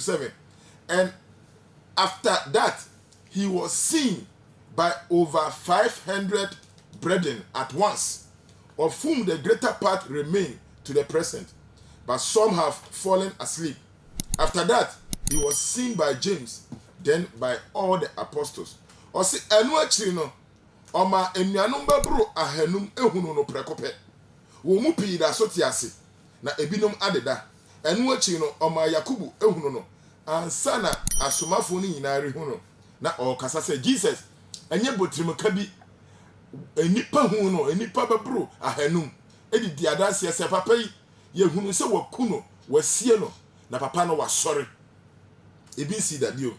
27. And after that, he was seen by over 500 brethren at once, of whom the greater part remain to the present, but some have fallen asleep. After that, he was seen by James, then by all the apostles. Osi enu achiri no, oma enuanum babro ahanum ehunu no prekope. Wo mu pii da so te ase, na ebinom adeda. Enu achiri no, oma Yakubu ehunu no, ansa na asomafo ni nyina rehu no, na okasa se Jesus enye botrim ka bi enipa hu no, enipa babro ahanum edi di adanse se papa yi yehunu se waku no, wasie no, na papa no wasori. Ebi see that you.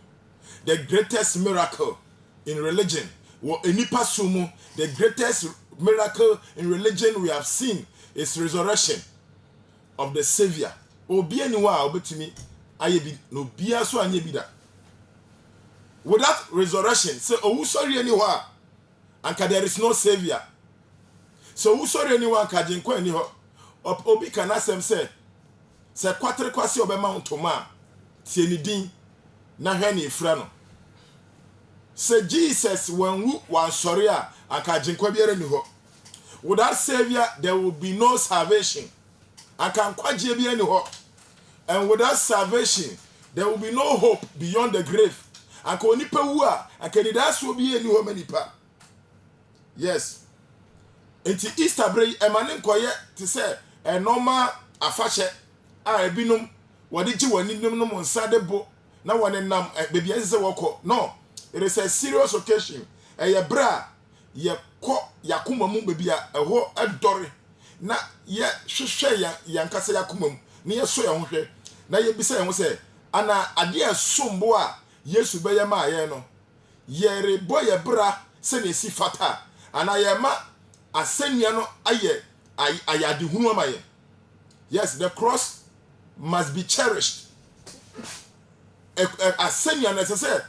The greatest miracle in religion, the greatest miracle in religion we have seen is resurrection of the Savior. Obi aniwa obetumi ayebi no bia so anyebi da. Without resurrection, say owu sorry aniwa anka there is no Savior. So owu sorry aniwa anka jinkwa ani ho. Obi kana asem say kwatere kwase obema ntoma tie ni din na hwe ni efra no. Say Jesus when we wan sorry a anka jinkwa biere ni ho. Without Savior there will be no salvation. Anka nkwaje biere ni ho. And without salvation there will be no hope beyond the grave. Anka onipa wu a anka ni da so biere ni ho manipa. Yes. Enti Easter break emane nkoye te say a normal afache a ebinom wode gi wani nim no monsa de bo na wone nam bebi ase woko. No, it is a serious occasion. Ye bra ye ko yakuma mu bebi a eho edore na ye hwehwe yankasa yakuma mu na ye so ye ho hwe na ye bisa ye ho se ana ade asombo a Yesu beye ma ye no ye rebo ye bra se ne si fata ana ye ma asenia no aye ayade hunu ama ye. Yes, the cross must be cherished. Asenia na se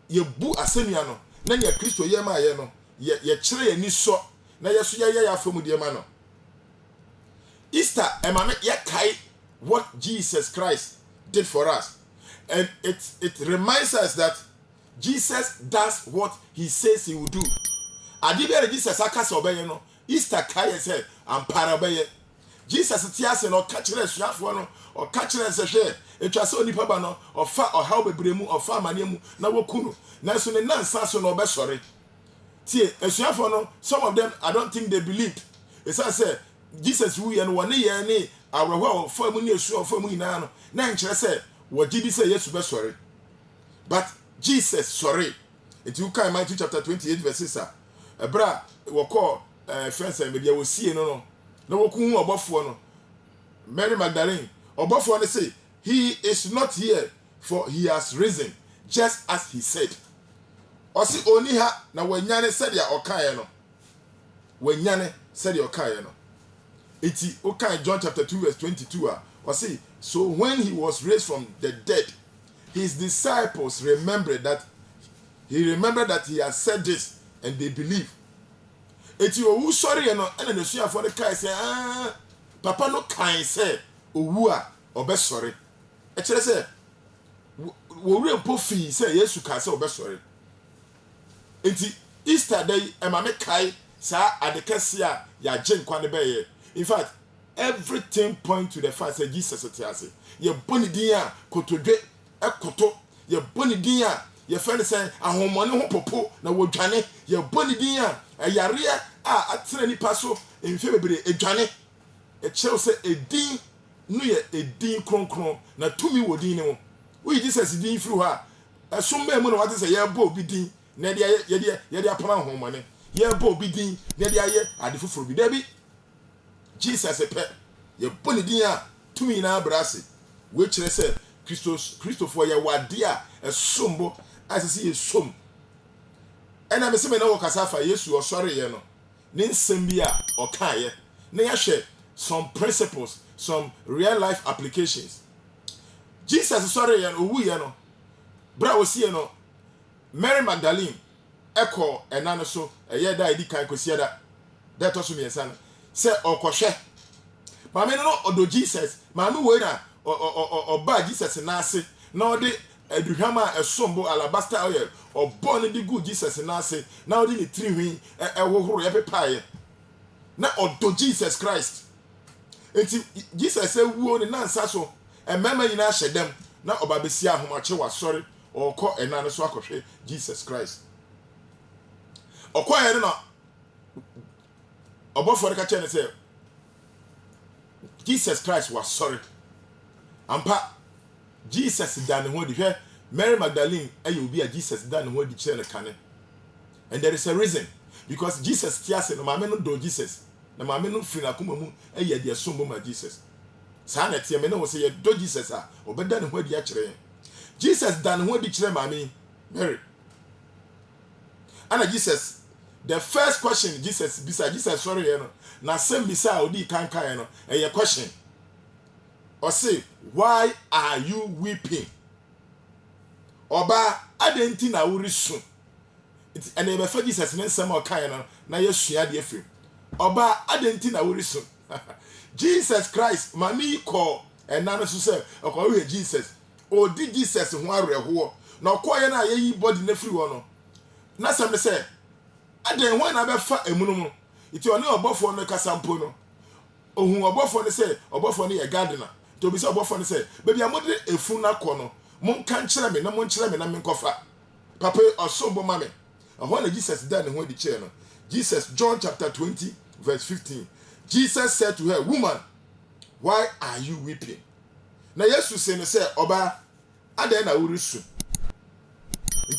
ye bu asenia no na ye Kristo ye ma ye no ye kire ye ni so na ye so ye afamu de ma no. Easter emame ye kai what Jesus Christ did for us, and it reminds us that Jesus does what he says he will do. Adibere Jesus akasa obeye no Easter kai say ampara obeye. Jesus tiase no ka kire suafo no o ka kire se hwe etwa se onipa ba no ofa ohaw bebremu ofa amanemu na wokunu na so ne nansa so no obesore tie esuafo no, some of them I don't think they believed. It's say Jesus wu ye no wone ye ne awreho ofa mu ne esu ofa mu ina no na nkire se wogidi se Yesu besore, but Jesus sorry. It you can Matthew chapter 28 verse 6 ebra wo call friends and media wo sie no na woku obofo no Mary Magdalene obofo no say he is not here, for he has risen just as he said. Osi oni ha na wanyane said ya okaye no, wanyane said ya okaye no. Iti okay, John chapter 2 verse 22 osi so when he was raised from the dead, his disciples remembered that he has said this, and they believe. Eti owu sorry no ene ne suafo de kai say papa no kan say owu a obesore. E kire say wo rempo fi say Yesu ka say obesore. Enti Easter day emame kai sa adekese a ya genkwa ne beye. In fact, everything point to the fact that Jesus otiase. Ye boni din a kotodwe ekoto, ye boni din a ye friend say ahomone ho popo na wodwane, ye boni din a yare a atena nipa so emfe bebre edwane. E kire say edin no ye edin kronkron na tumi wodin ne ho. We Jesus din firi ha esomba mu na wate say ye bo obi din na ye apama ahomone, ye bo obi din na ye aye adefoforo bi da bi. Jesus epe ye boni din a tumi na brase we kire say Christopher ye wade a esombo asisi ye som ena me se me na wo kasa fa Yesu osore ye no ne nsem bi a okaye na ya hwe some principles, some real life applications. Jesus sorry ye no owu ye no bra osi ye no Mary Magdalene eko enano so eye da edi kan kosi da to so me yesa no se okohwe maame no odo Jesus maame we na oba Jesus na ase Now the aduhama esombo alabaster oil or born the good Jesus na say now the three win ewohoro epepaye na odo Jesus Christ. Enti Jesus say wuo ne nansa so emema nyina hyedem na obabesi ahomache wa sorry okọ enane so akọhwe Jesus Christ. Okọ ere na obofo ka chene say Jesus Christ was sorry. Ampa Jesus done ho di hwe Mary Magdalene ayi obi a Jesus done ho di kire ne kane. And there is a reason because Jesus tiase no mame no do Jesus. Na mame no firi akoma mu ayi ade sombo ma Jesus. Sa na tie me no say do Jesus a obeda ne ho di a kire. Jesus done ho di kire mame Mary. And Jesus, the first question Jesus bisa Jesus sorry you know. Na sem bisa odi kankan no a question. Or say, why are you weeping? Oba adenti na wurisu. And they refer Jesus in some more kind na yesua de free. Oba adenti na wurisu. Jesus Christ, mami call and nana so say, okay, Jesus. O di Jesus ho areho. Na okoye na yeyi body na free wono. Na some say, aden ho na be fa emunumu. Iti oni obofo no kasampo no. Ohun obofo no say, obofo no ye gardener. To be so obofo no say, baby amode efu na kọ no. Mon kan kire me na mon kire me na men kofa. Papa osombo mame. Ahụ na Jesus died in the chair no. Jesus, John chapter 20 verse 15. Jesus said to her, woman, why are you weeping? Na Yesu say oba adan na wurisu.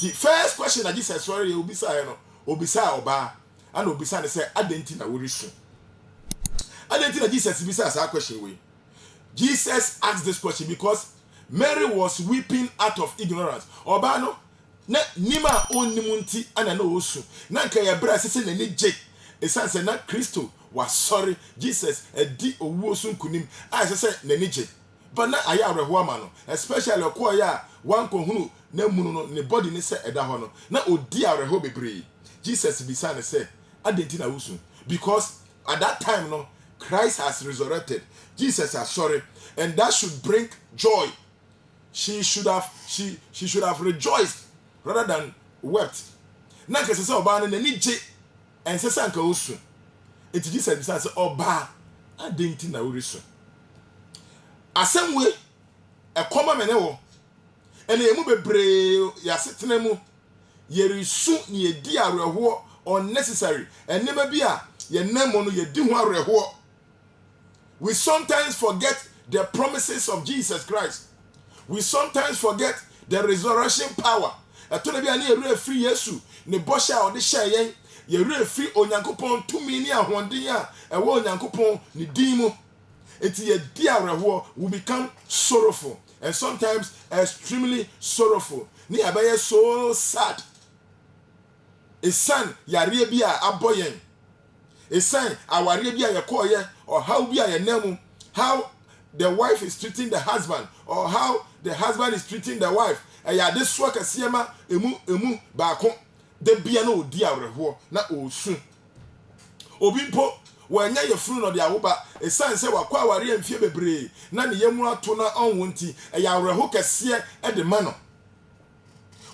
The first question that Jesus sorry obisa no. Obisa oba and obisa ne say adenti na wurisu. Adenti na Jesus bisa as a question we. Jesus asked this question because Mary was weeping out of ignorance. Oba no na nima onimunti ana no osu. Na nka ye bra sese na ni je. Esan se na Kristo was sorry. Jesus edi owu osu nkunim. I say na ni je. But na aya areho ama no. Especially okọ ya wan ko hunu na munu no ne body ni se eda ho no. Na odi areho bebre. Jesus bisa ne say adenti na usu because at that time no Christ has resurrected. Jesus is sorry, and that should bring joy. She should have rejoiced rather than wept. Na kese se oba na ni je and se sanka osu. Enti Jesus be say oba adenti na urisu. Asem we ekoma mene wo. Ene emu bebre ya setena mu yerisu ni edi areho unnecessary. Enema bi a ye nemo no ye di ho areho. We sometimes forget the promises of Jesus Christ. We sometimes forget the resurrection power. Atono bia na yere free Yesu ne bosha ode hye yen yere free Onyankopon tumi ni ahonde a ewo Onyankopon ne din mu. Enti ye di areho we become sorrowful and sometimes extremely sorrowful. Ni abaye so sad. A son yare bia aboyen. A son aware bia yekoye or how bia ye nemu. How the wife is treating the husband or how the husband is treating the wife. Eya this work asiema emu baako de bia na odi awerho na osu. Obi mpo wanya ye funu no de awoba esan se wakwa aware amfie bebre na ne yemu ato na onwo nti eya awerho kese e de ma no.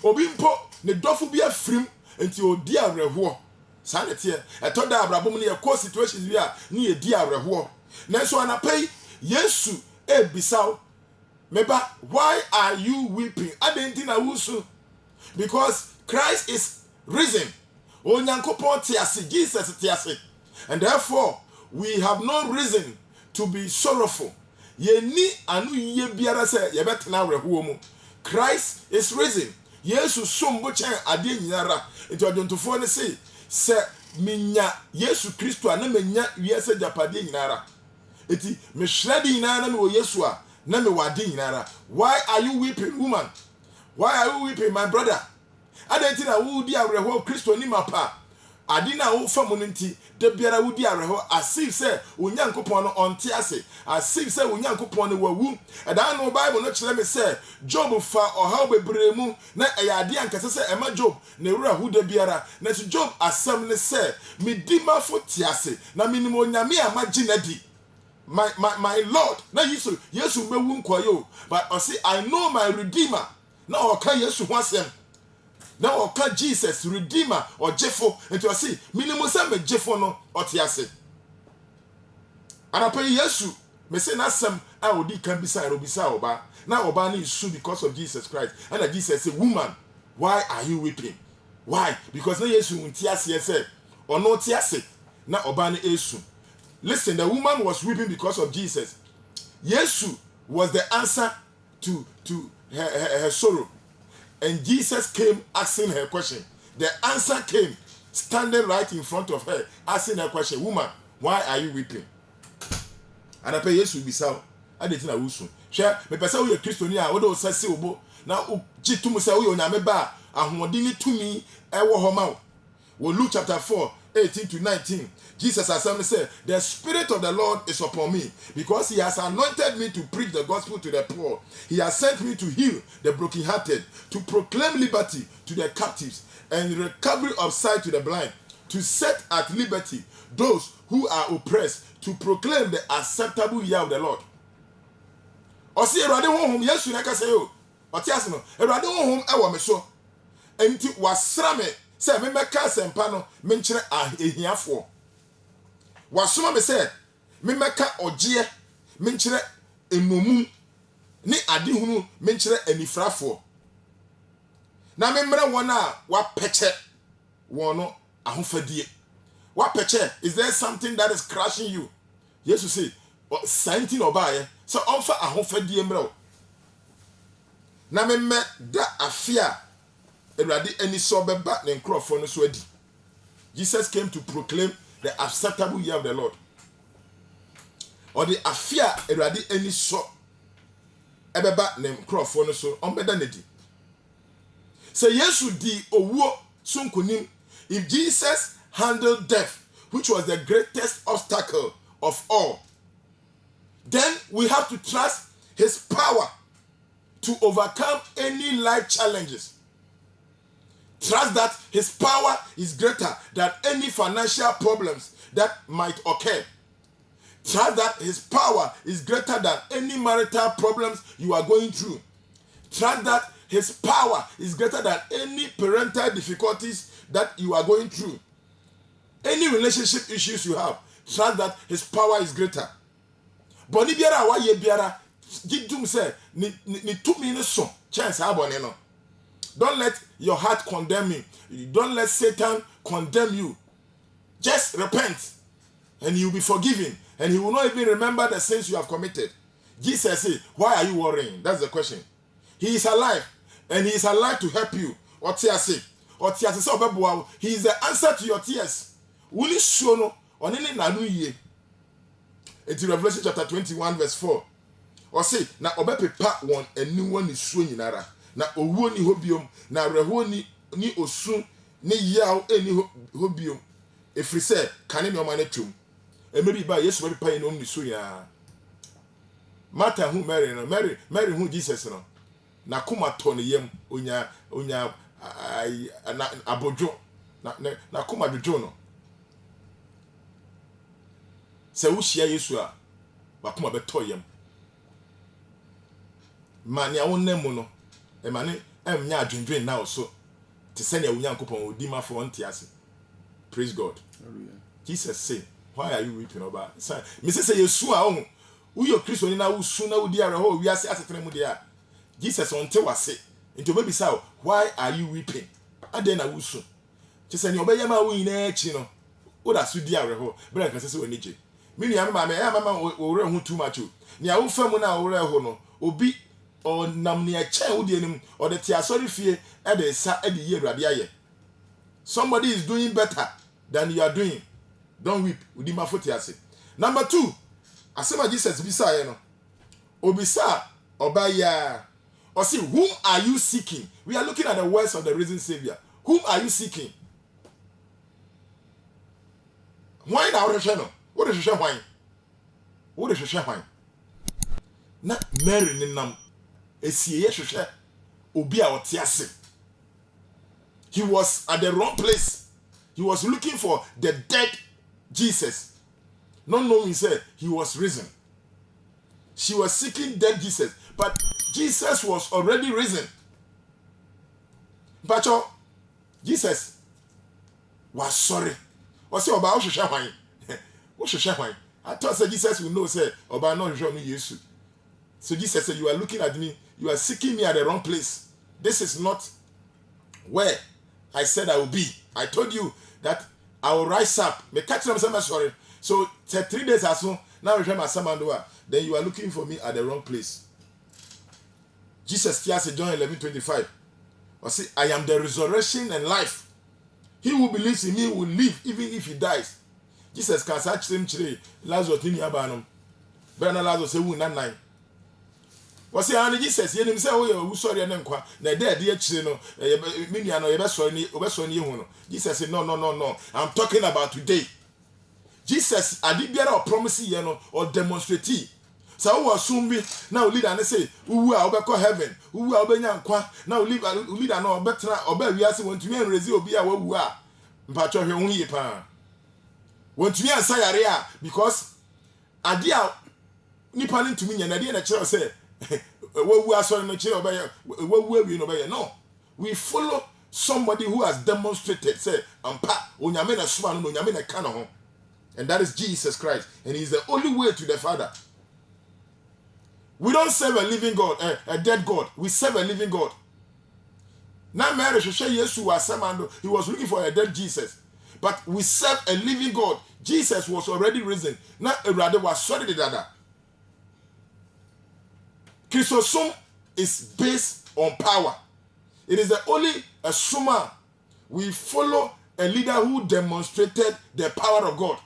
Obi mpo ne dofo bia frim enti odi awerho sanete etoda abrabom ne ye ko situations bia ne ye di awerho. Nanso anapai Yesu ebisao meba why are you weeping? Adenti na wusu because Christ is risen. Onyankopon tiase Jesus tiase. And therefore we have no reason to be sorrowful. Ye ni anu ye biara se ye betena rehuo mu. Christ is risen. Yesu sombo chen ade nyinara. Enti odontofo ne se minya Yesu Kristo ana menya wiase japade nyinara. Eti me shredi nyinara na me Yesu a na me wade nyinara. Why are you weeping, woman? Why are you weeping, my brother? Adenti na wo di areho Kristo ni mapa. Adi na wo famu nti de biara wo di areho asif se Onyankopon no onte ase. Asif se Onyankopon no wawu. Eda no Bible no kire me se Job fa ohaw bebremu na eyade ankase se ema Job na wura hu de biara. Na so Job asem ne se me di mafo te ase na minim onyame amaginadi. my Lord. Now Yesu me wun kwayo, but I say I know my Redeemer. Now I can Yesu wasem. Now I can Jesus Redeemer or Jeffo. And to say minimum say me Jeffo no otiase. And I pay Yesu. Me say na sem I odi can be say obisa oba. Now oba ni su because of Jesus Christ. And that Jesus say, woman, why are you weeping? Why? Because na Yesu untiase say or no tiase. Na oba ni esu. Listen, the woman was weeping because of Jesus. Yesu was the answer to her sorrow. And Jesus came asking her question. The answer came standing right in front of her, asking her question, woman, why are you weeping? And I pay Yesu bisao. I didn't know who. Share, me pesa we Christiania, what do say obo. Now jitu say we onyame ba ahomodini tumi e wo homa. Well, Luke chapter 4, 18 to 19. Jesus has said, the Spirit of the Lord is upon me, because he has anointed me to preach the gospel to the poor. He has sent me to heal the brokenhearted, to proclaim liberty to the captives, and recovery of sight to the blind, to set at liberty those who are oppressed, to proclaim the acceptable year of the Lord. Osi erade honhom Yesu na ka say o. Oti ase no, erade honhom e wo me so. Enti wasra me say me meka sempa no me nkyere ahiafo. Wasoma me say me meka ogye me nkyere enomu ni adehunu me nkyere anifrafo. Na me mre won a wa peche won no ahofadie. Wa peche, is there something that is crushing you? Jesus say something obaye so offer ahofadie mre. Na me da afia Erade any so beba ne nkrofo no so adi. Jesus came to proclaim the acceptable year of the Lord. Or the afia erade any so ebeba ne nkrofo no so ombeda nedi. Say Yesu di owuo sunkunim. If Jesus handled death, which was the greatest obstacle of all, then we have to trust his power to overcome any life challenges. Trust that his power is greater than any financial problems that might occur. Trust that his power is greater than any marital problems you are going through. Trust that his power is greater than any parental difficulties that you are going through. Any relationship issues you have, trust that his power is greater. Boni biara wa ye biara, gidum say ni 2 minutes so chance abone no. Don't let your heart condemn you. Don't let Satan condemn you. Just repent and you'll be forgiven. And he will not even remember the sins you have committed. Jesus said, why are you worrying? That's the question. He is alive. And he is alive to help you. He is the answer to your tears. Into Revelation chapter 21 verse 4. Or say, na obepepa one and new one is swinging nara. Na owuo ni hobiom na reho ni osu ni yaw eni hobiom efri se kane ne o ma na twom emebi ba Yesu ba pa eno ni so ya Martha hu Mary no Mary hu Jesus no na kuma to ne yam onya abodwo na kuma dwodwo no se wo hia Yesu a ba kuma be to yam mania wonnemu no emane emnya adwendwen na so te sene awunyankopon odima for ntiase. Praise God. Hallelujah. Jesus say, why are you weeping over? Me say Yesu a ohun uyo Kristo ni na usu na udi areho wiase asetene mu de a Jesus onte wase into baby say, why are you weeping? Ade na usu te sene obeyama wo nyina echi no wo da su di areho bra kan se onije me nua mama wo re hu too much o ni a wo famu na wo re ho no obi or namni a chen wo de nim or the tia sorry fie e de sa e de ye Awurade aye. Somebody is doing better than you are doing. Don't weep. Udi mafoti ase. Number 2, asema Jesus bisa ye no. Obisa obaya. Or see, whom are you seeking? We are looking at the words of the risen Savior. Whom are you seeking? Why now no? What is why? What is why? Na Mary ni nam esiye hwehwe obi a otiase. He was at the wrong place. He was looking for the dead Jesus. Not knowing he said he was risen. She was seeking dead Jesus, but Jesus was already risen. But Jesus was sorry. Was say about Shahwai? What Shahwai? I thought that Jesus will know, say, about no Jesus. So Jesus said, you are looking at me, you are seeking me at the wrong place. This is not where I said I will be. I told you that I will rise up. Me catch them, sorry. So 3 days or so, now then you are looking for me at the wrong place. Jesus said, John 11:25. I say, I am the resurrection and life. He who believes in me will live even if he dies. Jesus can say him today. Lazarus ni abanom. Bernard Lazarus say, "Who na nine?" Was say, "And Jesus, you say, oh, who sorry and nkwa. Na dead dear chino. Minya no obeso ni hu no." Jesus said, "No. I'm talking about today." Jesus, I did better promise you know or demonstrate. So who assume me now lead and say, who are obeko heaven, who are obenya nkwa, now lead and no better obe we ase want to me rezi obi a wu a. Mpacho hwe hu yi pa. Want to me answer yare because adia nipa ni ntumi nya na dia na kire say wu aso no kire obe wu no be no. We follow somebody who has demonstrated say ampa onyame na suma no onyame na ka no ho. And that is Jesus Christ. And He is the only way to the Father. We don't serve a living God, a dead God. We serve a living God. Now, Mary, he was looking for a dead Jesus. But we serve a living God. Jesus was already risen. Now, rather was sorry that. Christosome is based on power. It is the only summa we follow a leader who demonstrated the power of God.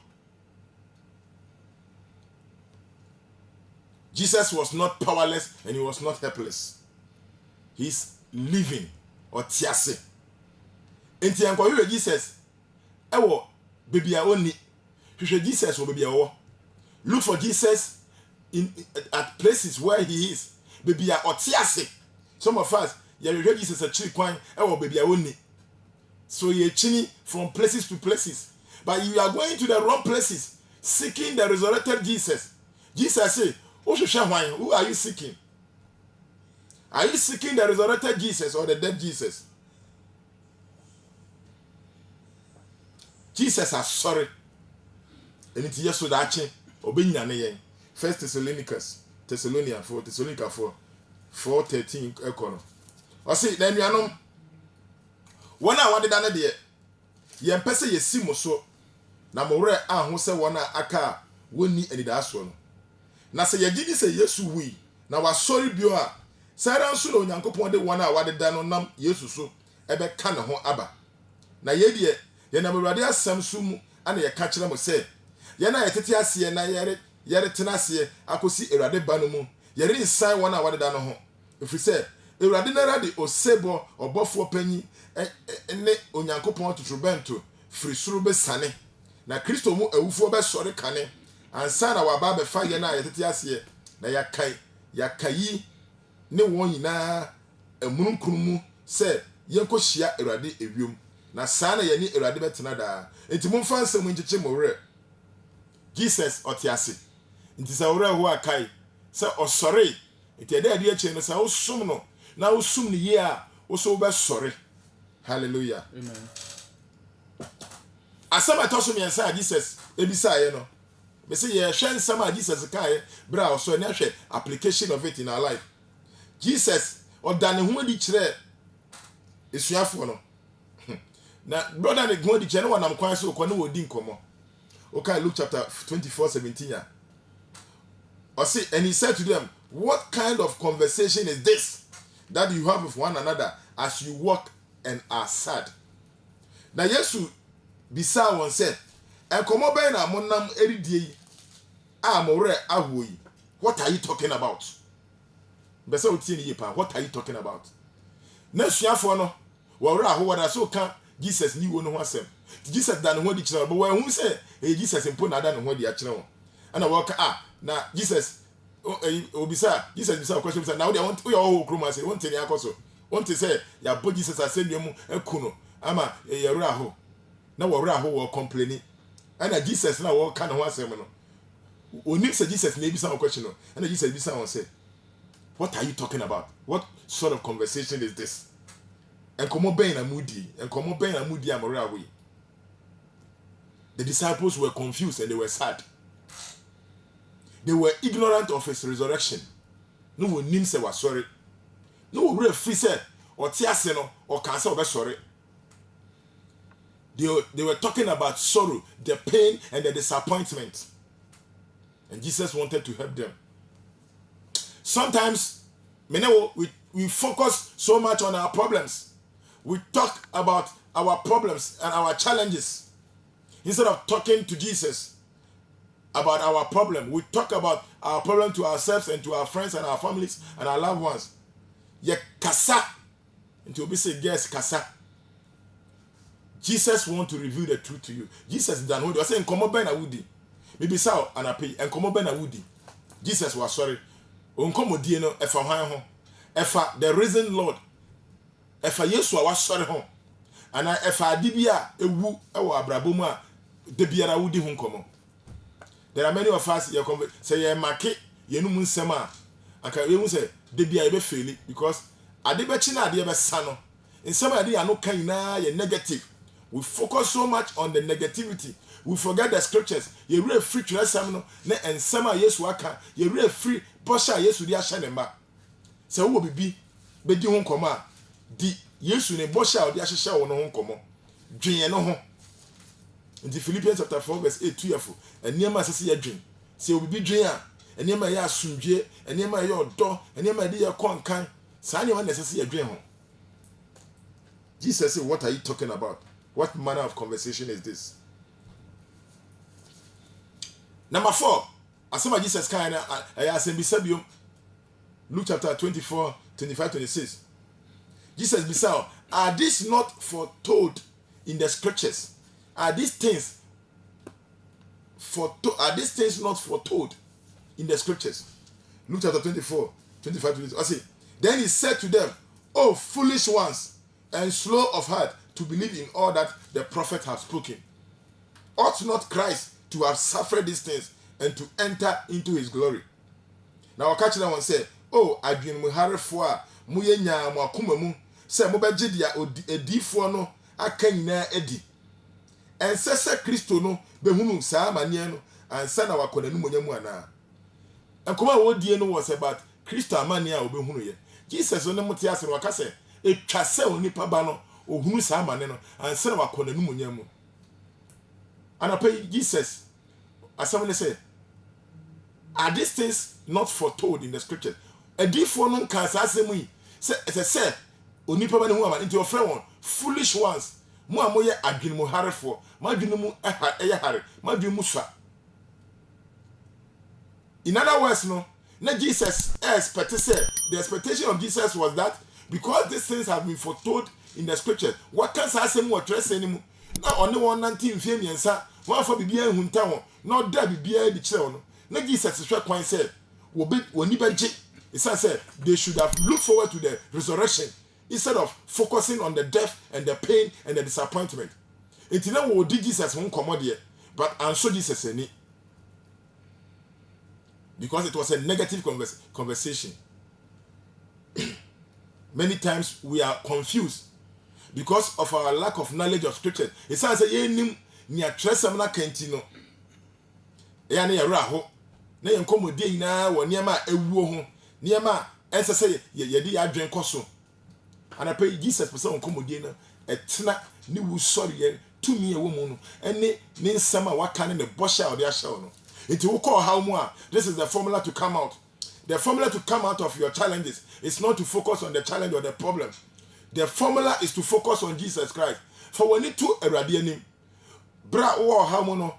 Jesus was not powerless and he was not helpless. He's living or tiase. Enti anko hwe Jesus ewo baby a oni. Hwe Jesus wo baby a wo. Look for Jesus at places where he is. Baby a otiase. Some of us ya hwe Jesus a chiri kwan ewo baby a oni. So ye chini from places to places. But you are going to the wrong places seeking the resurrected Jesus. Jesus said, who are you seeking? Are you seeking the resurrected Jesus or the dead Jesus? Jesus is sorry. And it's yes, so that chain. Obey 1 Thessalonians 4:13. I say, then you know, one I wanted done there. Ye mpese ye simo so. Na more who say one aka woni any das one. Na se yagidi se Yesu wi na wa sorry bio a sara nso na onyankopon de wona a wade da no nam Yesu so ebe ka ne ho aba na ye de ye na Awurade asam so mu ana ye ka kire mo se ye na ye tete ase na yere tena ase akosi Awurade ba no mu ye re nsan wona a wade da no ho efri se Awurade na rade osebo obofo panyi ne onyankopon tutrubento firi suru be sane na Kristo mu awufo be sori kane ansa na waba be fa ye na yetete ase na yakai ne won nyina emununkunu mu se yenko hia Awurade ewiom na saa na ye ni Awurade betena da enti momfa nsem nchiche mowre Jesus otiase enti sa wore ho akai se osore enti ade ade ache no sa osum no na osum ni ye a oso be sore. Hallelujah, amen. Asama toso mi ansa Jesus ebisa ye no me say ye hwe nsama Jesus kai bra oso na hwe application of it in our life. Jesus odane hu di kire esuafo no na brother ne hu di kire no wanam kwan so ko ne wodi nkomo. Okay, Luke chapter 24:17 ya. Or see, and he said to them, what kind of conversation is this that you have with one another as you walk and are sad? Na Yesu bisa won say, enkomo ben na monam eridie yi a more aho yi. What are you talking about? Besa otie ni yipa, what are you talking about? Na suafo no wo wora aho wada so ka Jesus ni wo no ho asem. Jesus dan ho di kire bo wan hu say Jesus mpo na dan ho di a kire won. Ana wo ka na Jesus obisa Jesus bisa question say na wo dey want we all kroma say won teni akoso. Won te say ya bo Jesus asem mu ekuno ama ye wora aho. Na wo wora aho wo complaining. Ana Jesus na wo ka na ho asem no. Onim say Jesus maybe some question no. And Jesus be someone say, what are you talking about? What sort of conversation is this? And come ben na moody, and come ben na moody amora way. The disciples were confused and they were sad. They were ignorant of his resurrection. No one knew say was sorry. No one really free said or tiase no or cancer or sorry. They were talking about sorrow, the pain and the disappointment. And Jesus wanted to help them. Sometimes we focus so much on our problems. We talk about our problems and our challenges. Instead of talking to Jesus about our problem, we talk about our problem to ourselves and to our friends and our families and our loved ones. Ye kasa. Until we say yes, kasa. Jesus wants to reveal the truth to you. Jesus done what I say, "Nkomo ben na wudi." Maybe sao anape, "Nkomo ben na wudi." Jesus was sorry. Onkomo die no efa hwan ho. Efa the risen Lord. Efa Yesu a was sorry ho. Ana efa adibia ewu ewo abrabo mu a de biara wudi ho nkomo. There are many of us here say ye make ye no mun nsem a aka we mu say de bia ye be fail because ade be chi na ade be sa no nsem ade ya no kan na ye negative. We focus so much on the negativity. We forget the scriptures. You read free to lesson no na ensem a Yesu aka. You read free posha Yesu di ahye ne mba. Say wo bibi be di ho nkomo a di Yesu ne posha o di ahye wo no ho nkomo. Dwen no ho. In the Philippians chapter 4 verse 8 to yafo. Eniema sese ye dwen. Say obibi dwen a eniema ye asundwe, eniema ye odo, eniema de ye konkan. Sa eniema na sese ye dwen ho. Jesus said, "What are you talking about? What manner of conversation is this?" Number 4, asema Jesus kind of Luke chapter 24, 25, 26. Jesus beside, are these not foretold in the scriptures? Are these things not foretold in the scriptures? Luke chapter 24, 25, 26. I say, then he said to them, "Oh, foolish ones, and slow of heart to believe in all that the prophet has spoken. Ought not Christ to have suffered these things and to enter into his glory?" Now I catch that one say, "Oh, adwin mu harefo a mu yenya mu akoma mu say mo begye dia edifo no aka nyina edi. Ense se Kristo no behunu saa mane no ansa na wakona nu monyamu ana." Enkoma wo die no was about Kristo amane a obehunu ye. Jesus no mote ase no waka say etwa se onipa ba no ohunu saa mane no ansa na wakona nu monyamu. Anapay Jesus assembly say, are these things not foretold in the scriptures? Edifo no kan saa asemu yi say onipa ba ne hu amane nti ofre won foolish ones. Mo amoye adwin mu harefo, ma adwin mu eye hare, ma adwin mu swa. In other words, no, na Jesus expected say the expectation of Jesus was that because these things have been foretold in the scriptures, what can say what dress anymore? Na only 119 fie miensa, one for bibia hunta ho, no da bibia di kire no. Na Jesus hwe kwan say, woni beje. It said they should have looked forward to the resurrection instead of focusing on the death and the pain and the disappointment. It now will do Jesus won't come out, but answer Jesus any. Because it was a negative conversation. Many times we are confused because of our lack of knowledge of scripture. It says ye nim ni atresam na kantino. Ya na yera ho. Na yen komodie na wo niam a ewuo ho. Niam a ense say ye di adwen koso. And pay Jesus person komodie na etena ni wu sorry ye tumi e wo mu no. Ene ni nsam a waka ne bosha o de ahye no. It will call how more. This is the formula to come out. The formula to come out of your challenges is not to focus on the challenge or the problem. The formula is to focus on Jesus Christ. For when it to a radianim, bra or how mono,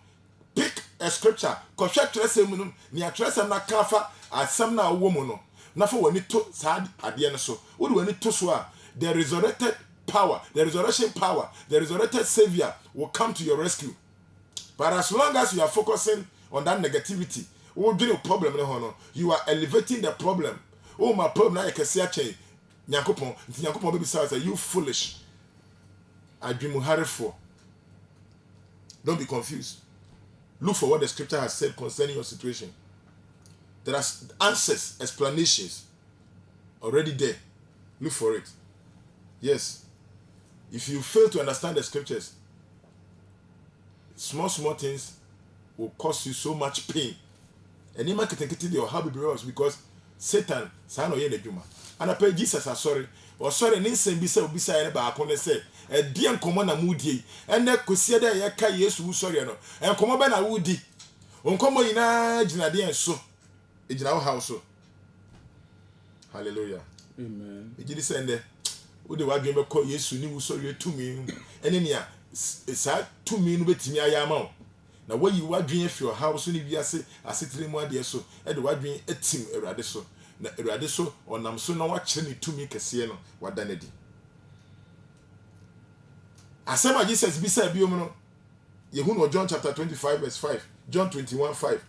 pick a scripture, kosha tresemunum, near tresem na kafa, as some now woman. Now for when it to sad at the end so. Would when it to swear, the resurrected power, the resurrection power, the resurrected Savior will come to your rescue. But as long as you are focusing on that negativity, you are elevating the problem. Oh, my problem now I can see a change. Nyakopon baby says, "You foolish. I dream for." Don't be confused. Look for what the scripture has said concerning your situation. There are answers, explanations already there. Look for it. Yes. If you fail to understand the scriptures, small things will cause you so much pain. And you might get your hobby because Satan, son of Yenejuma. And I pay Jesus, I'm sorry. Or sorry, and insane be so beside about upon the say, a dear common a moody, and that could see that Yaka, yes, who sorry, no, and come on, I would. On come in a Jinadia so. In our house. Hallelujah. Amen. Did you send there? Would the wagame call yes, you knew sorry to me? And then, yeah, it's hard to me with me. I am out. Now, when you are dreaming for your house, only be a sit 3 more dear so, and the wagame a team a radiso. Na Radiso, or Namso, no watching it to me, Cassiano, what done it. As some of Jesus beside Biomono, Yehuno, John chapter 25, verse 5, John 21, 5.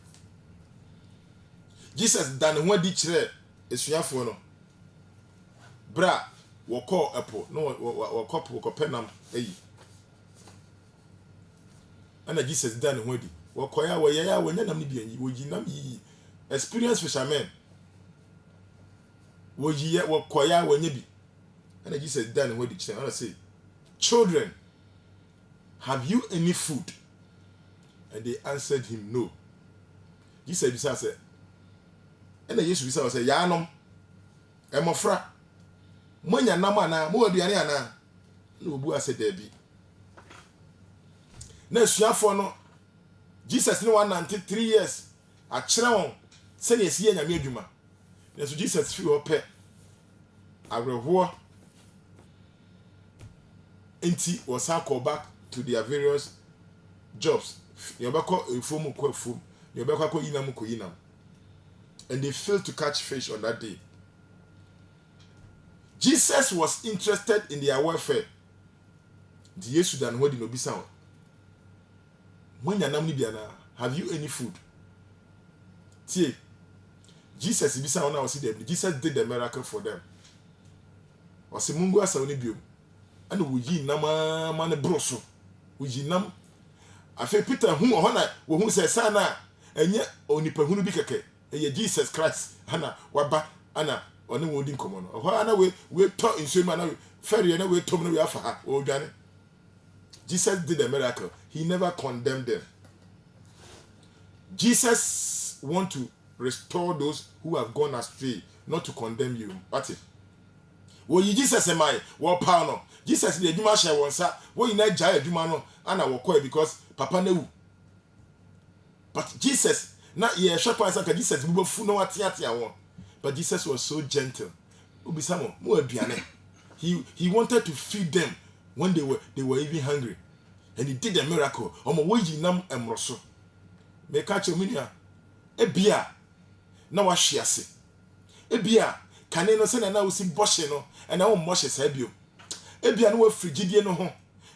Jesus done one ditch there, is your phone. Bra, walk call apple, no, walk up, walk penam, eh. And Jesus done one di. Walk koya, where ya, when you namibia, would you nam ye experience fishermen? Would ye yet walk koya when you be? And Jesus done one ditch. I say, children, have you any food? And they answered him, no. Jesus said, and the Jesus say, Yanom, Emofra, Monya Namana, Moadiana, no Bua said, Debbie. Next year for no, Jesus no 193 years, a chrown, say yes, ye and Yamiduma. Yes, Jesus feel pet. I will war. Inti was called back to their various jobs. Yobako, a foam, foam, Yobako inam. And they failed to catch fish on that day. Jesus was interested in their welfare. The Jesus dan what no be sound. When you have you any food? See, Jesus be sound now see them. Jesus did the miracle for them. Was a mungu asa oni bio. And we yi nama mane broso. We yi nam. Afi Peter who say sana enye onipa hunu bi keke. Jesus Christ, Hana, Waba, Anna, or no wooding common. Or Hana, we talk in swim and ferry and we told me for her, old Danny. Jesus did a miracle. He never condemned them. Jesus wants to restore those who have gone astray, not to condemn you. What it? Well, Jesus am I, well, Pano. Jesus did Juma share one, sir. Well, you know, Jaya Jumano, and I will call because Papa knew. But Jesus. Not ye shepherd like Jesus we were full no atiatia. But Jesus was so gentle. He wanted to feed them when they were even hungry. And he did a miracle. Nam emroso. Me catch a minia. Ebia. Now I share say. Ebia. Can no send and I will see bosheno and I will mosh a sabio. Ebia no frigidie no ho.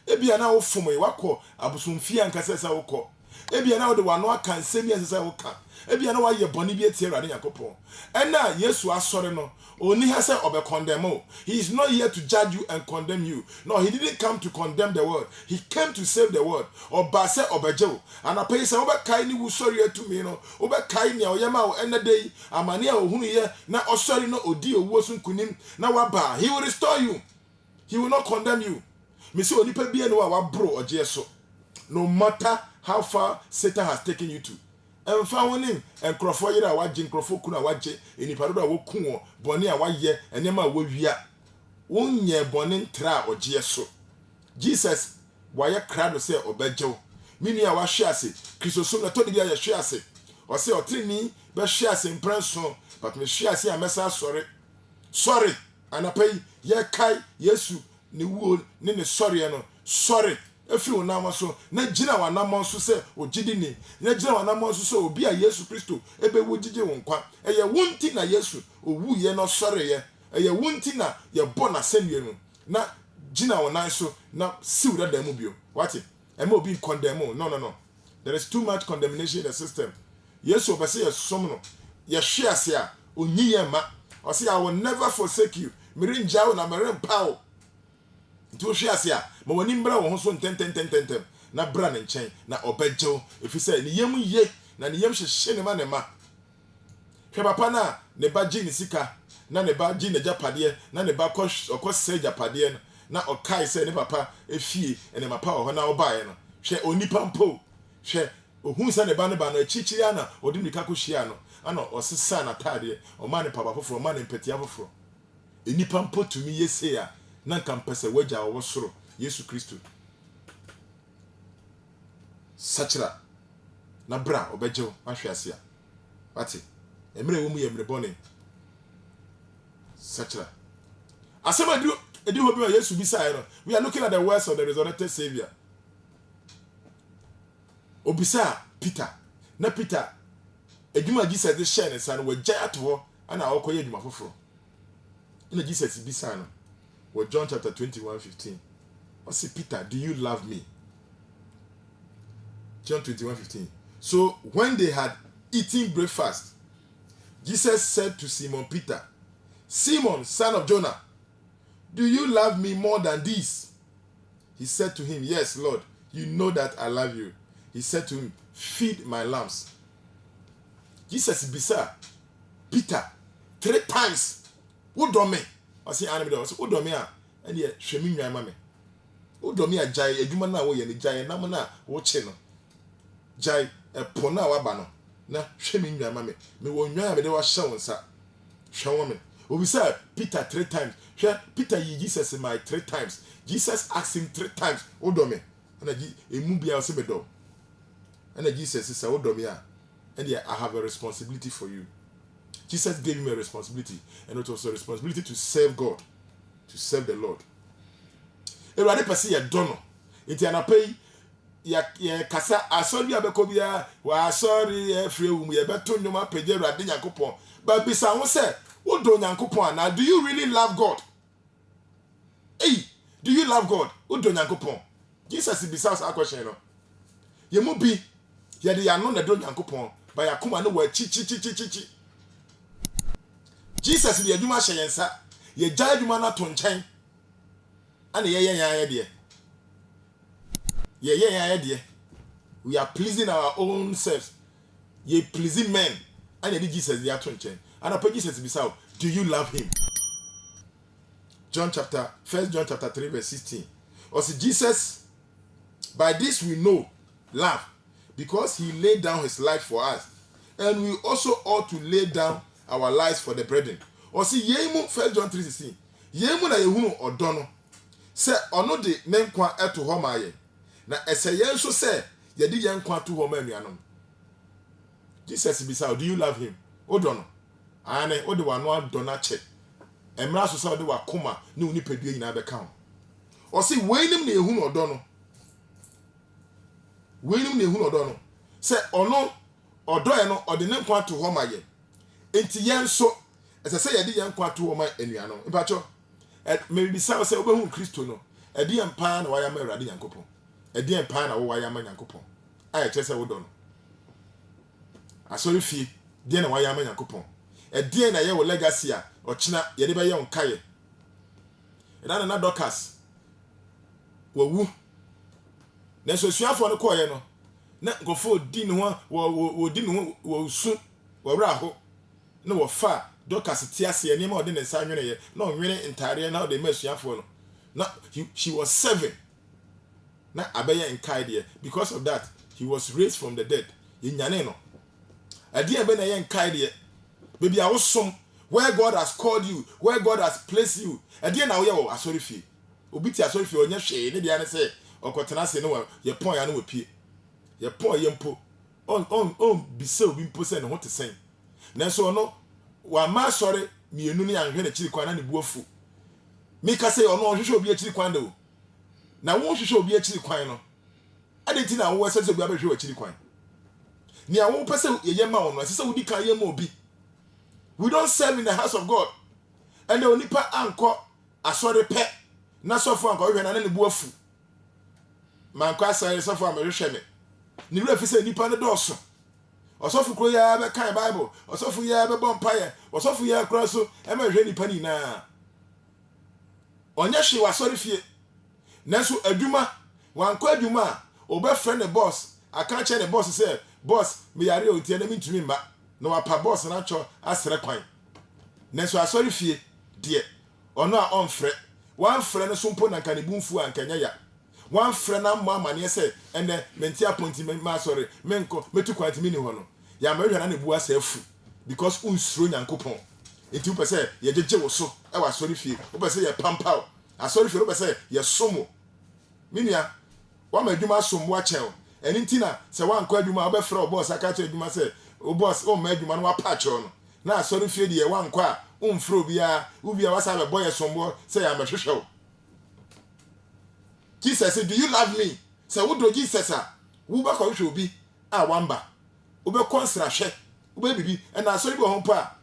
Ebia now for me wako abusum fia and casesa woko. Ebia now the one no can say me as I will come. Ebia now ye boni bi etie rade yakopon. And now Yesu asore no. Oni ha say obe condemn. He is not here to judge you and condemn you. No, he didn't come to condemn the world. He came to save the world. Oba say obejew. And I pay say obe kai ni wu sorry to me no. Obe kai ni oyema o ene day amane a ohunu ye na osori no odi owo sun kunim na waba. He will restore you. He will not condemn you. Me say onipa bia no wa bro oje so. No matter how far Satan has taken you to. And found him and Crawford yet a watching Crawford kuna watch in Iparuda Wokumo, Bonia Waye, and Emma Wavia. 1 year bonin tra or Jesu. Jesus, why a crowd say or Bejo. Mini our chassis, Chrysosoma told me a chassis, or say or trini, but chassis in Pranson, but me chassis a messa sorry, and I pay ye kai, yesu, ni wood, nini sorry, sorry. If you now so, na jina wa na so say o jidini, na jina wa na so say obi a Yesu Kristo ebe wo jije won kwa. Eye wonti na Yesu owu ye no sore ye. Eye wonti na ye born asemye no. Na jina wa na so na siw da dem bio. What it? Em obi condemn. No. There is too much condemnation in the system. Yesu obese ye som no. Ye hwe ase a onyi ye ma. O say I will never forsake you. Mirinja na merempa o. nti wo hwe ase a ma wani mbra wo ho so ntentententententɛm na bra ne nkyɛn na ɔbɛgyew efi sɛ ne yam ye na ne yam hyehye ne ma hwɛ papa na ne ba gye ne sika na ne ba gye ne japade na ne ba ɔkɔsɛ japade no na ɔkae sɛ ne papa efie ne mapa wɔ hɔ na ɔbaeɛ no hwɛ onipa mpo hwɛ ohun sɛ ne ba no akyirikyiri ana ɔde mika kɔ hyia no ana ɔsesa na tadeɛ ɔma ne papa foforɔ ɔma ne mpatia foforɔ enipa mpo tumi yese a na nka mpɛsɛ wagya wɔ soro Yesu Kristo sachira na bra ɔbɛgyew ahwe ase a ate emre wo mu ye emre bɔne sachira asema edi ho bi wa Yesu bisae no we are looking at the words of the resurrected Savior obisa Peter na Peter edwuma Jesus de share ne san wagya ato hɔ ana ɔkɔyɛ edwuma foforo ina Jesus bisa no wɔ John chapter 21:15 ɔse Peter, do you love me? John 21:15. So when they had eaten breakfast, Jesus said to Simon Peter, Simon, son of Jonah, do you love me more than this? He said to him, yes, Lord, you know that I love you. He said to him, feed my lambs. Jesus bisa Peter 3 times. Who do me? I say anime do. Who do me a? And ye hwemi nwan ma me. Who do me a jai adwuma na wo ye ne jai na mo na wo che no. Jai epo na wa ba no. Na hwemi nwan ma me. Me wo nwan a me de wa hye wonsa. Hwe wo me. Obisa Peter 3 times. Peter yi Jesus my 3 times. Jesus asked him 3 times. Who do me? And emu bia o se me do. And Jesus said, who do me a? And yeah, I have a responsibility for you. Jesus gave him a responsibility, and it was a responsibility to serve God, to serve the Lord. Everybody perceive ya dono. Iti anapei ya kasa asori abekobia wa sorry free room ya beto nyoma peje Awurade Nyankopon. But bisa ho say, wo do Nyankopon na do you really love God? Hey, do you love God? Wo do Nyankopon? Jesus bisa us a question no. Ye mu bi ye de ya no na do Nyankopon, ba ya kuma no wa chi. Jesus de adwuma hye yensa ye gya adwuma na to nkyɛn ana ye de we are pleasing our own selves ye pleasing men ana de Jesus de ato nkyɛn ana pa Jesus bisa do you love him? 1 John chapter 3 verse 16 also Jesus, by this we know love, because he laid down his life for us, and we also ought to lay down our lives for the brethren. Or see yemu 1 John 3:16. Yemu na yehunu odo no. Se ono de ne nkwa eto ho ma ye. Na ese yen so se ye de yen nkwa to ho ma anuanom. Jesus bisa, do you love him? Odo no. Ane ode wa no ado na che. Emra so se ode wa koma ne uni pedua nyina be kan. O see weinim na yehunu odo no. Weinim na yehunu odo no. Se ono odo e no ode ne nkwa to ho ma ye. Enti yen so ese ye de yen kwa to ma anuanom ibacho me bisa se obehu Kristo no e de yen pa na waya ma Awurade Nyankopon e de yen pa na wo waya ma Nyankopon aye che se wo do no asori fie de na waya ma Nyankopon e de na ye wo legacy a ochina ye de be ye onkaye e na Dorcas wawu na so suafo no koye no na gofo di ne ho wo di ne ho wo su wo wra ho na wo fa Dorcas tiase ene ma ode ne sa nwene ye na onwene ntare na ode ma suafo no na she was 7 na abeye nkai de because of that he was raised from the dead yenyane no ade ebe na ye nkai de baby awosom where God has called you, where God has placed you ade na wo ye wo asori fie obi ti asori fie onye hwe ne dia ne se okotena se no ye pon ya no wopie ye pon ye mpo on bise obi mpo se ne ho te sen na so no wa ma sori mienu ne anhwe na chiri kwan na ne buafu mi ka se ono hwehwe obi achiri kwan da o na wo hwehwe obi achiri kwan no ade ti na wo se obi abehwe achiri kwan ni awo pese ye ma wo no se wo di kan ye ma obi. We don't serve in the house of God, and the onipa anko asori pe na sofo anko hwe na ne buafu manko asari sofo amehwe me ni wura fi se nipa ne doso osofu kro ya be kan Bible osofu ya be bompaye osofu ya kro so e ma hwe nipa ni na onye hwe wasori fie nanso adwuma wankɔ adwuma obɛfrɛ ne boss aka kyerɛ ne boss sɛ boss me yare o ntia na mentumi mba na wapa boss na atwɔ asrɛ kwan nanso asɔre fie deɛ ɔno a ɔmfrɛ wanfrɛ no so mpo na nka ne bumfu a nkanya ya wanfrɛ na mmɔ amaneɛ sɛ ɛnɛ mente apɔnti ma asɔre menkɔ metu kwan timi ne hɔ no ya mɛhwɛ na ne bu asɛ afu because unsuro nyankopɔn enti wopɛ sɛ yɛgyegye wo so ɛwɔ asɔre fie wopɛ sɛ yɛ pampaw asɔre fie wopɛ sɛ yɛ somo menua wama adwuma som wo akyɛw ɛne nti na sɛ wankɔ adwuma wobɛfrɛ wo boss aka kyerɛ adwuma sɛ wo boss ɔmma adwuma no wapa akyɛw no na asɔre fie deɛ wankɔ a umfrɛ obiara ubia wasa bɛbɔ yɛ sombo sɛ yɛ amɛhwehwɛ wo Jesus say, do you love me? Say, wo do Jesus a wo ba kɔ hwehwɛ obi a wamba wo bɛ kɔnsra hwɛ wo bɛ bibi ɛna asɔre bi wɔ ho mpo a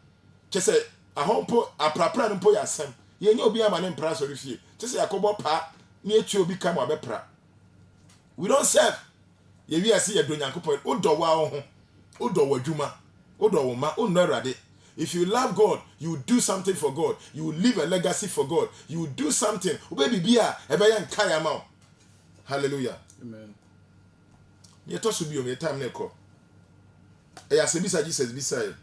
kyɛ sɛ ahompo aprapra no mpo yɛ asɛm yɛnyɛ obi ama ne mpra asɔre fie kyɛ sɛ yakɔbɔ pa ne etu obi ka ma bɛpra we don't serve yɛ wi ase yɛ do nyankopɔn wo dɔ wa ho wo dɔ wa dwuma wo dɔ wo ma wo nnɔ Awurade. If you love God, you will do something for God. You will leave a legacy for God. You will do something. Hallelujah. Amen. You talk to me time neko. E ya se bisa Jesus bisa.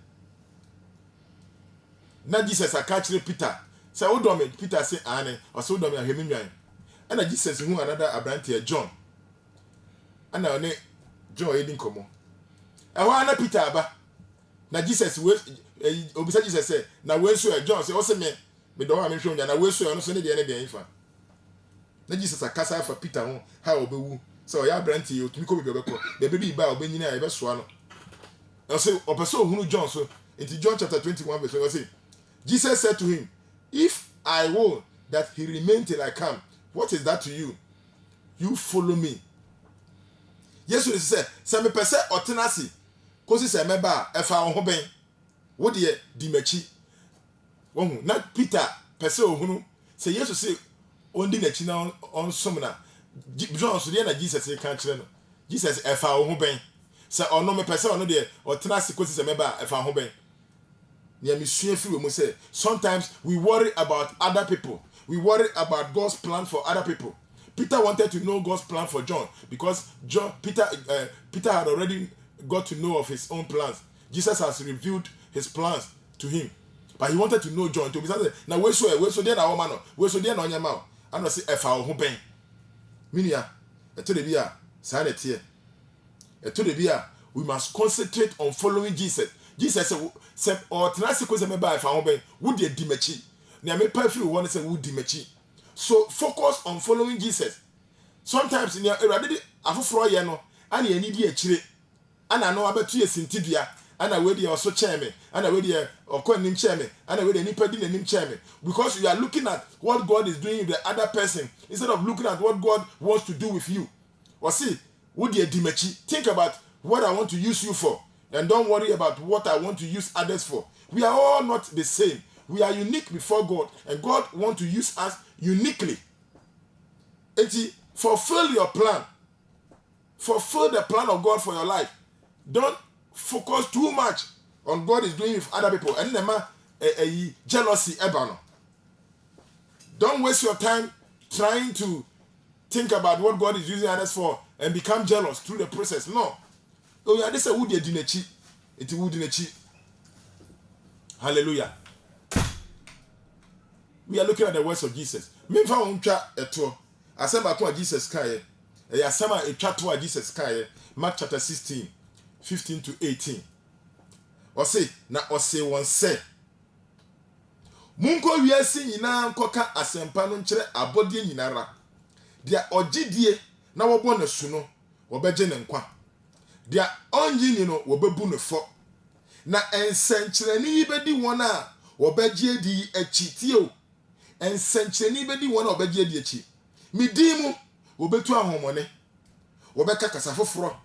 Na Jesus a catch Peter. Say o do me Peter say ane, o say o do me ahwemi nwan. And Jesus hu another abrantie John. And na ne John edin komo. E ho na Peter aba. Na Jesus we obisa Jesus say na we so John say o say me do wa me hwe na we so no so ne de ne de ifa. Na Jesus akasa fa Peter ho ha obewu say o ya branti o tumi ko bi obekọ the baby ba obenyina e be soa no. O say opese ohunu John so in John chapter 21 verse 1 say Jesus said to him, if I will that he remain till I come, what is that to you? You follow me. Jesus say say me pese otenasi kosi se meba e fa ho ben wo de di machi wo na Peter pese ohunu se Jesus say ondi na chi na on som na John so de na Jesus kan kire no Jesus e fa ho ben se ono me pese ono de otenasi kosi se meba e fa ho ben. Sometimes we worry about other people. We worry about God's plan for other people. Peter wanted to know God's plan for John because Peter had already got to know of his own plans. Jesus has revealed his plans to him, but he wanted to know John too. Now we so there na woman, we so there na onyama. And I say efa ho ben. Minia, eto de bia sanet here. Eto de bia we must concentrate on following Jesus. Jesus said or tenasiko se me ba fa ho ben wo de di machi na me pa firi won say wo di machi. So focus on following Jesus. Sometimes in Awurade de afoforo ye no ana ye ni di akire ana no abetu ye sintidua ana we de oso cheme ana we de okonim cheme ana we de nipa di nanim cheme because you are looking at what God is doing with the other person instead of looking at what God wants to do with you. Or see wo de di machi, think about what I want to use you for. And don't worry about what I want to use others for. We are all not the same. We are unique before God. And God wants to use us uniquely. And fulfill your plan. Fulfill the plan of God for your life. Don't focus too much on God is doing with other people. And nema jealousy ebano. Don't waste your time trying to think about what God is using others for and become jealous through the process. No. Oh yeah, this is wood dinechi. It's wood dinechi. Hallelujah. We are looking at the words of Jesus. Me fa untwa eto. Asema to Jesus kaye. E asema etwa to Jesus kaye. Mark chapter 16, 15 to 18. Ose na ose won se. Munko wiase nyina nkoka asempa no nkire abode nyinara. Dia ogidie na wobo na su no, wobeje ne nkwa. Dia onyi no wobebu ne fo na ensenkyereni yibedi won a wobegye di achitie o ensenkyereni bedi won a wobegye di achi midimu wobetu ahomone wobeka kasa foforo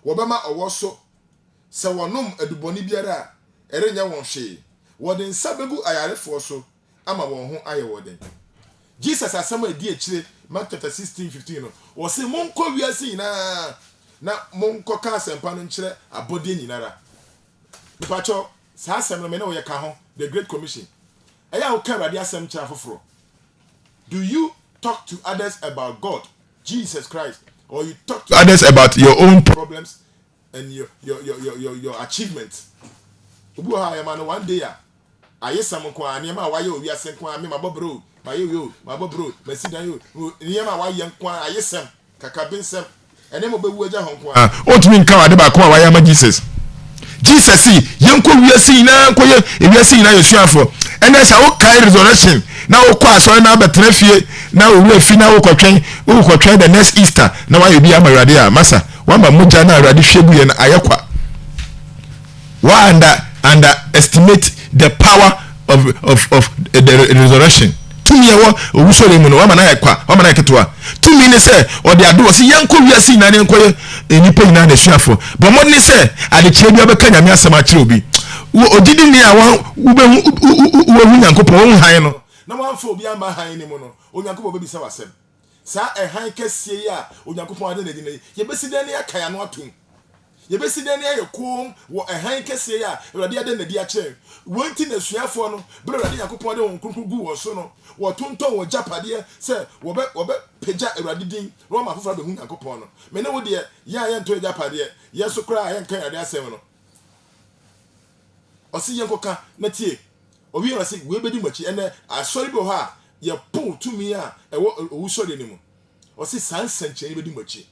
wobema owoso se wonom aduboni biara erenya won hwe wode nsa begu ayarefo so ama won ho aye woden. Jesus asama edi akire Mark chapter 16, 15 no wo se monko wiase na monko ka asempa no nkire abode nyinara. Pacho sa asem no me na wo ye ka ho the Great Commission. Eya wo ka Awurade asem kira foforo. Do you talk to others about God, Jesus Christ, or you talk to others about your own problems and your achievements. One day, I yes, some kwa niema wa yo wiase kwa me mabobro, ma yo mabobro, mesida yo niema wa yan kwa ayesem kakabensem ene mo bewu agya hon kwa ontumi nka wade ba kwa wa ya ma Jesus si yenko wiase ina nkoye wiase ina yesuafo ene sha wo kai resurrection na wo kwa so na betra fie na wo wi na wo kotwen the next Easter na wa yebi amarade a masa wa ma moja na arade hwebu ye na ayekwa wa underestimate the power of the resurrection. To me, we saw him. Wamana ketwa. To me, ne say, or the ado was young. Could we see na nenkoye any pain na neshuafo. But what ne say? Ade chebi abekanya mi asama chirobi. Odidi ni awan ube nyankopo won han no. Na wanfo obi amba han ni mo no. Onyankopo be bisa wasem. Sa han kese ya onyankopo ade na dine. Ye besi den ya kan no atum. Ye besi den ya yekom wo han kese ya Awurade ade na di a che. Wonti na suafo no bre Awurade yakopon de won kronkron gu wo so no wo tonton wo japade se wo be peja Awurade din ro ma foforo be hu yakopon no me ne wo de ya nto japade yeso kra ya nkan ade asem no osi yenkoka na tie owi ro se we bedi machi ene asori be ho a ye pon tumi a ewo owusori ni mu osi sansanche bedi machi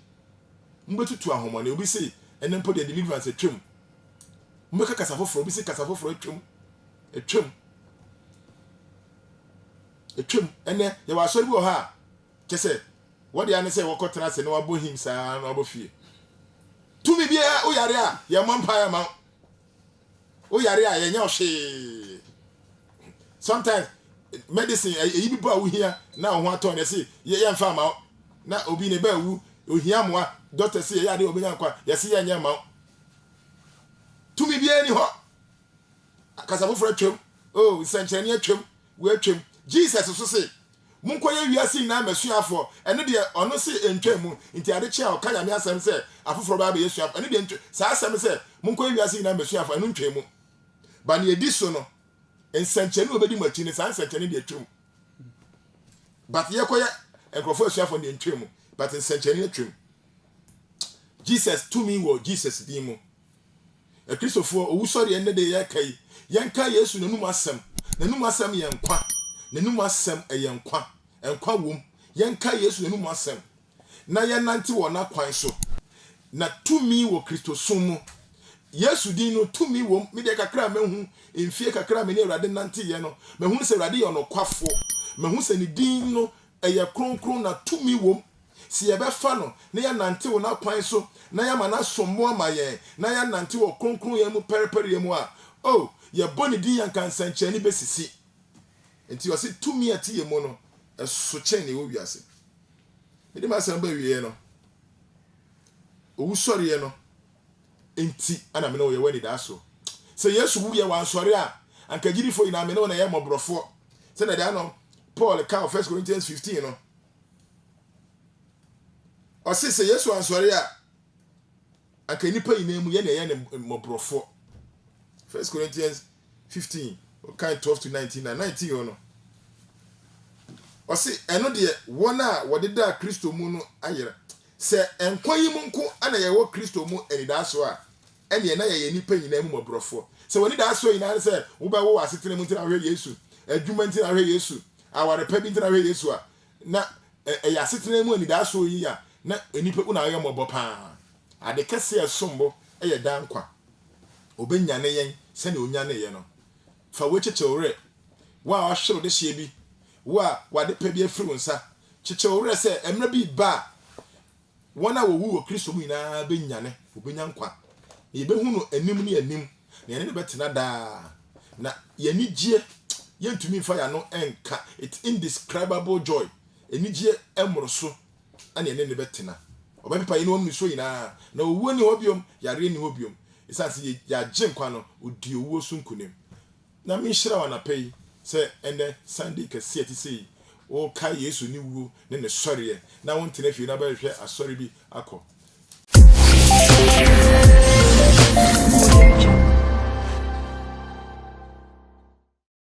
mbetutu ahomane obi se ene mpo de deliverance twem mbeka kasa foforo obi se kasa foforo twem etwem ene ye wa asori bo ha kese what dey say wo kotena se ne wa bo him sa na bo fie tumi bia o yare a ye mampa ya ma o yare a ye nya ohwe sometimes medicine e bi ba wo hia na ho aton say ye mfa ma na obi ne ba wu ohia moa doctor say ye ade obi nya kwa ye say ye nya ma tumi bia ni ho kasafo for twem oh sanchani atwem we atwem Jesus so say munkoye wiase na masuafo ene de ono se entwem mu nti ade chia o kanya me asem se afoforo ba yesu afo ene de sa asem se munkoye wiase na masuafo enu ntwem mu ba ne edi so no ensanchani obedi machi ne sanchani de atwem but ye koye enkrofo asuafo de ntwem mu but ensanchani atwem Jesus to me wo Jesus di mu e Christopher owusori ene de ye kai yanka Yesu nanum asem yenkwa nanum asem yenkwa enkwa wom yanka Yesu nanum asem na yenante wo na kwan so na tumi wo Kristo som Yesu din no tumi wom me de kakra mehu emfie kakra me ne Awurade nante ye no mehu se Awurade ye no kwafo mehu se ne din no eye kronkron na tumi wom si ebe fa no na ya nante wo na kwan so na ya mana sommo amaye na ya nante wo kronkron ye mu perepere ye mu a oh ye boni din yan kan sanchani besisi enti o se tumi ati ye mu no eso chen ne wo wiase me de ma san ba wiye no owu sori ye no enti ana me no ye wani da so se Yesu wu ye wan sori a anka girifo ina me no na ye mobrofo se na da no Paul ka 1 Corinthians 15 no o se Yesu wan sori a anka nipa ina mu ye na ye ne mobrofo 1 Corinthians 15 okay 12 to 19 na 19 yo no o se eno de wona wode da Kristo mu no ayera se enkoyi mu nko ana ye wo Kristo mu enida so a ene na ye nipa nyina mu mobrofo se woni da so nyina se wo ba wo asetene mu ntina hwe Yesu adwuma ntina hwe Yesu aware pa bi ntina hwe Yesu a na ya asetene mu enida so yi ya na enipa una ye mobo pa ade kese esombo eye dankwa obenya yen se ne onya ne ye no fa wo chechewre wa ahwero de hye bi wa de pa bi afiri wonsa chechewre se emra bi ba wona wo wu Kristo mu ina benya ne obenya nkwa ye be hu no anim ne anim na ye ne betena da na ye ni gie ye ntumi fa ya no enka it indescribable joy eni gie emroso ana ye ne betena obapepa ye no mu so ina na owu ni hobiom yare ni hobiom isansi ya jenkwa no odi owo sunkunem na mi hira wana pei se ene Sunday kase ati sei o ka Yesu ni wuo ne sɔre na won tena fi na ba hwɛ asɔre bi akɔ